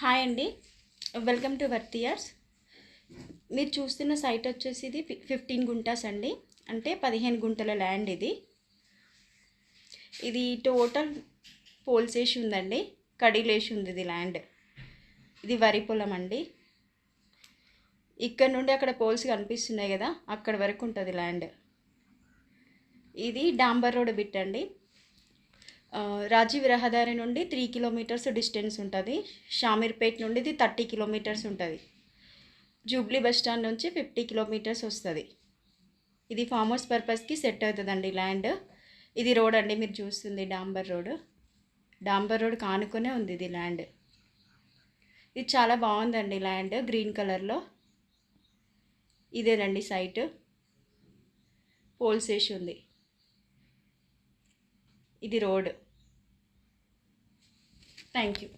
Hi అండి, welcome to వర్తియర్స్. మీరు చూస్తున్న సైట్ వచ్చేసి ఇది 15 గుంటాస్ అండి, అంటే 15 గుంటల ల్యాండ్. ఇది టోటల్ పోల్స్ వేసి ఉందండి, కడిలేసి ఉంది ఇది ల్యాండ్. ఇది వరి పొలం అండి. ఇక్కడ నుండి అక్కడ పోల్స్ కనిపిస్తున్నాయి కదా, అక్కడ వరకు ఉంటుంది ల్యాండ్. ఇది డాంబర్ రోడ్ బిట్ అండి. రాజీవ్ రహదారి నుండి 3 కిలోమీటర్స్ డిస్టెన్స్ ఉంటుంది. షామీర్పేట్ నుండి ఇది 30 కిలోమీటర్స్ ఉంటుంది. జూబ్లీ బస్ స్టాండ్ నుంచి 50 కిలోమీటర్స్ వస్తుంది. ఇది ఫామ్ హౌస్ పర్పస్కి సెట్ అవుతుందండి ల్యాండ్. ఇది రోడ్ అండి, మీరు చూస్తుంది డాంబర్ రోడ్. డాంబర్ రోడ్ కానుకొనే ఉంది ఇది ల్యాండ్. ఇది చాలా బాగుందండి ల్యాండ్, గ్రీన్ కలర్లో. ఇదేనండి సైట్, పోల్స్ వేసి ఉంది. ఇది రోడ్. Thank you.